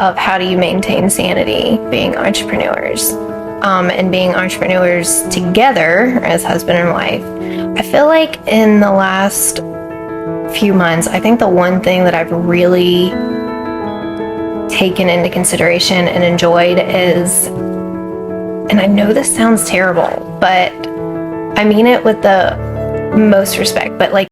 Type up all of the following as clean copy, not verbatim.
of how do you maintain sanity being entrepreneurs, and being entrepreneurs together as husband and wife. I feel like in the last few months, I think the one thing that I've really taken into consideration and enjoyed is, and I know this sounds terrible, but I mean it with the most respect, but like,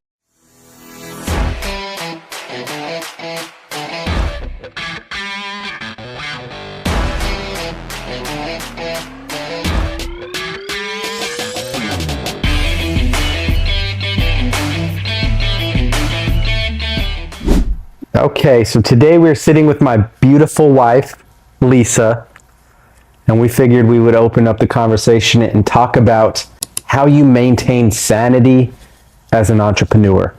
Okay, so today we're sitting with my beautiful wife, Lisa, and we figured we would open up the conversation and talk about how you maintain sanity as an entrepreneur,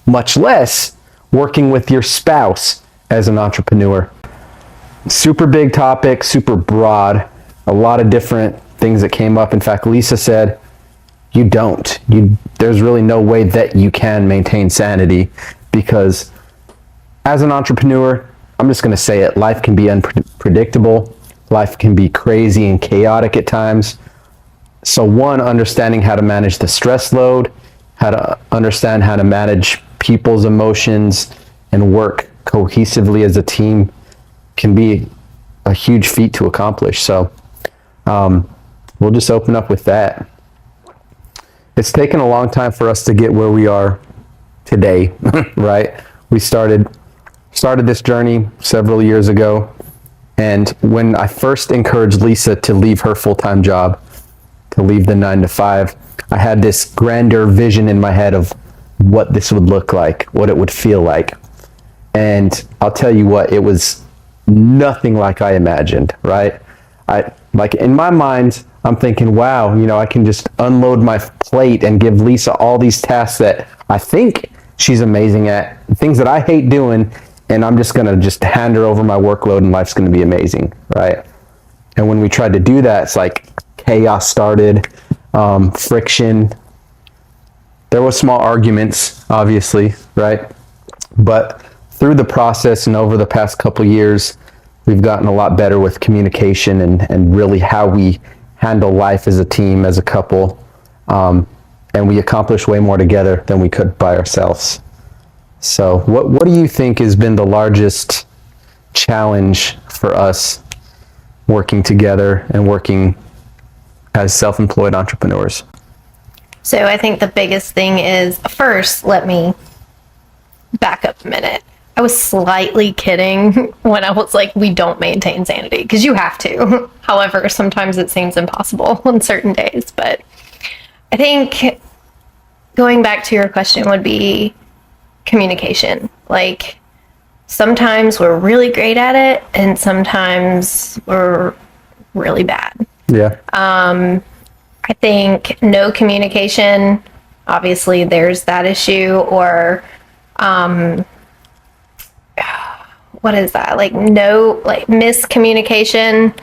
much less working with your spouse as an entrepreneur. Super big topic, super broad, a lot of different things that came up. In fact, Lisa said, there's really no way that you can maintain sanity, because as an entrepreneur, I'm just going to say it, life can be unpredictable. Life can be crazy and chaotic at times. So one, understanding how to manage the stress load, how to understand how to manage people's emotions and work cohesively as a team can be a huge feat to accomplish. So we'll just open up with that. It's taken a long time for us to get where we are today, right? We started this journey several years ago, and when I first encouraged Lisa to leave her full-time job, to leave the 9-to-5, I had this grander vision in my head of what this would look like, what it would feel like. And I'll tell you what, it was nothing like I imagined, right? Like in my mind, I'm thinking, wow, I can just unload my plate and give Lisa all these tasks that I think she's amazing at, things that I hate doing, and I'm just going to hand her over my workload and life's going to be amazing, right? And when we tried to do that, it's like chaos started, friction. There was small arguments, obviously, right? But through the process and over the past couple of years, we've gotten a lot better with communication and really how we handle life as a team, as a couple. And we accomplish way more together than we could by ourselves. So what do you think has been the largest challenge for us working together and working as self-employed entrepreneurs? so I think the biggest thing is, first, let me back up a minute. I was slightly kidding when I was like, we don't maintain sanity, because you have to. However, sometimes it seems impossible on certain days. But I think going back to your question would be communication. Like, sometimes we're really great at it, and sometimes we're really bad. Yeah. I think no communication, obviously there's that issue, or what is that? Like miscommunication.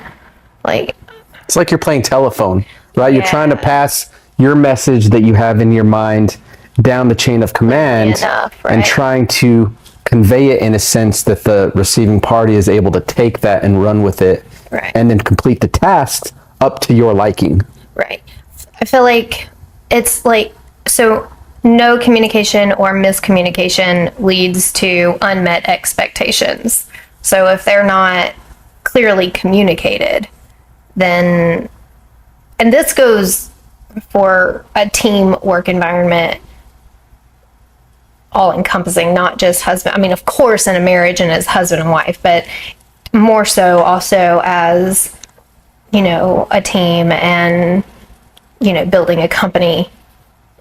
Like, it's like you're playing telephone, right? You're trying to pass your message that you have in your mind down the chain of command, right? And trying to convey it in a sense that the receiving party is able to take that and run with it, right, and then complete the task up to your liking. Right. I feel like it's like, so no communication or miscommunication leads to unmet expectations. So if they're not clearly communicated, then, and this goes for a team work environment, all encompassing, not just husband. I mean, of course, in a marriage and as husband and wife, but more so also as, a team and, building a company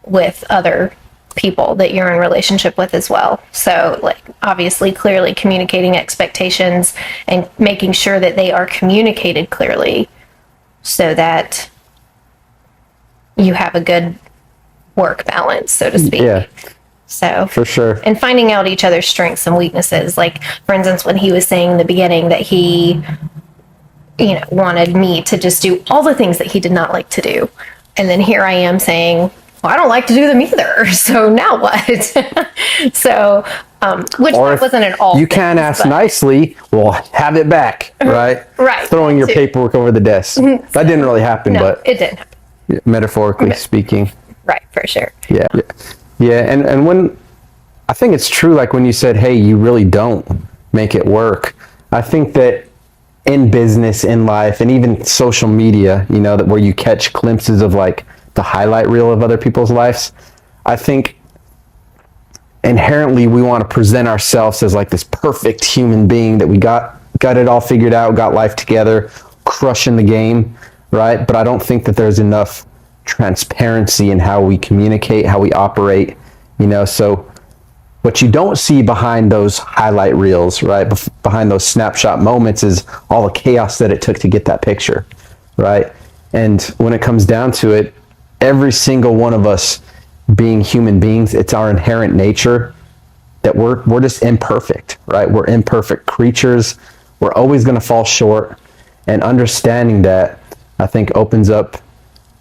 with other people that you're in relationship with as well. So, like, obviously clearly communicating expectations and making sure that they are communicated clearly so that you have a good work balance, so to speak. Yeah. So for sure. And finding out each other's strengths and weaknesses. Like, for instance, when he was saying in the beginning that he, wanted me to just do all the things that he did not like to do. And then here I am saying, well, I don't like to do them either. So now what? So Which Or that if wasn't at all. you can't ask nicely, well, have it back, right? Right. Throwing your paperwork over the desk. That didn't really happen, No, but it didn't happen. metaphorically speaking. Right, for sure. Yeah. Yeah. And when I think it's true, like when you said, hey, you really don't make it work. I think that in business, in life, and even social media, you know, that where you catch glimpses of like the highlight reel of other people's lives, I think inherently we want to present ourselves as like this perfect human being that we got it all figured out, got life together, crushing the game, right? But I don't think that there's enough transparency in how we communicate, how we operate, you know. So what you don't see behind those highlight reels, right, behind those snapshot moments, is all the chaos that it took to get that picture, right? And when it comes down to it, every single one of us being human beings, it's our inherent nature that we're just imperfect, right? We're imperfect creatures. We're always going to fall short. And understanding that, I think, opens up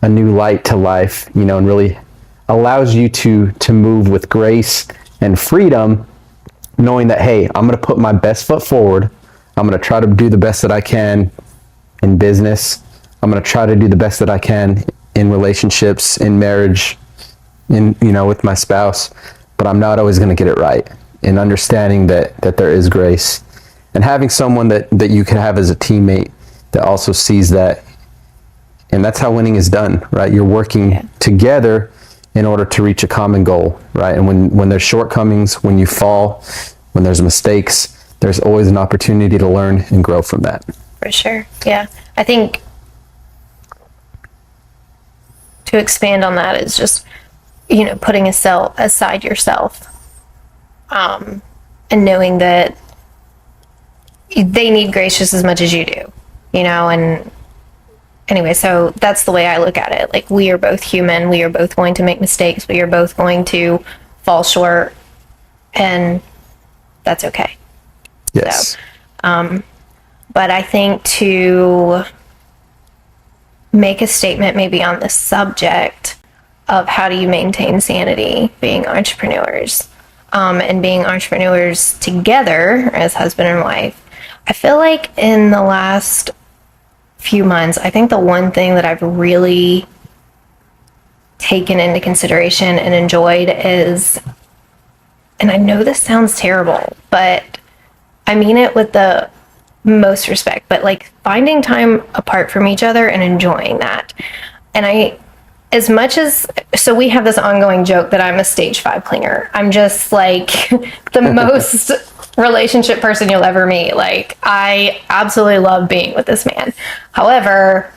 a new light to life, you know, and really allows you to move with grace and freedom, knowing that, hey, I'm going to put my best foot forward. I'm going to try to do the best that I can in business. I'm going to try to do the best that I can in relationships, in marriage, in, you know, with my spouse, but I'm not always going to get it right. And understanding that there is grace, and having someone that you can have as a teammate that also sees that. And that's how winning is done, right? You're working together in order to reach a common goal, right? And when there's shortcomings, when you fall, when there's mistakes, there's always an opportunity to learn and grow from that. For sure. Yeah. I think to expand on that is just, you know, putting aside yourself, and knowing that they need grace just as much as you do, you know. And anyway, so that's the way I look at it. Like, we are both human. We are both going to make mistakes. We are both going to fall short, and that's okay. Yes. So, but I think to make a statement maybe on the subject of how do you maintain sanity being entrepreneurs, and being entrepreneurs together as husband and wife, I feel like in the last few months, I think the one thing that I've really taken into consideration and enjoyed is, and I know this sounds terrible, but I mean it with the most respect, but like finding time apart from each other and enjoying that. And as much as, so we have this ongoing joke that I'm a stage 5 clinger. I'm just like the most relationship person you'll ever meet. Like, I absolutely love being with this man. However,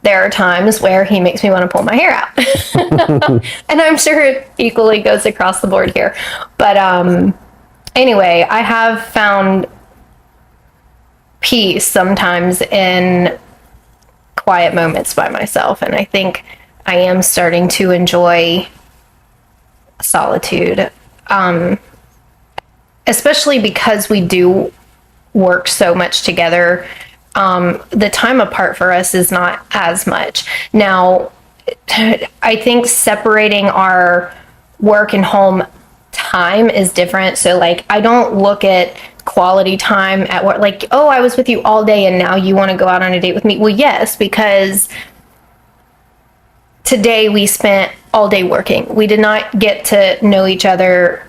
there are times where he makes me want to pull my hair out. And I'm sure it equally goes across the board here. But anyway, I have found peace sometimes in quiet moments by myself. And I think I am starting to enjoy solitude, especially because we do work so much together. The time apart for us is not as much. Now, I think separating our work and home time is different. So like, I don't look at quality time at work like, oh, I was with you all day and now you want to go out on a date with me. Well, yes, because today we spent all day working. We did not get to know each other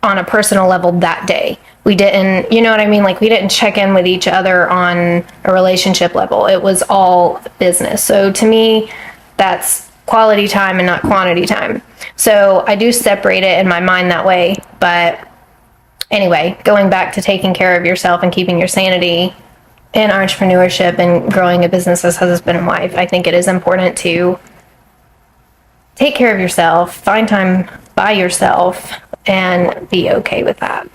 on a personal level that day. We didn't, you know what I mean? Like, we didn't check in with each other on a relationship level. It was all business. So to me, that's quality time and not quantity time. So I do separate it in my mind that way. But anyway, going back to taking care of yourself and keeping your sanity in entrepreneurship and growing a business as husband and wife, I think it is important to take care of yourself, find time by yourself, and be okay with that.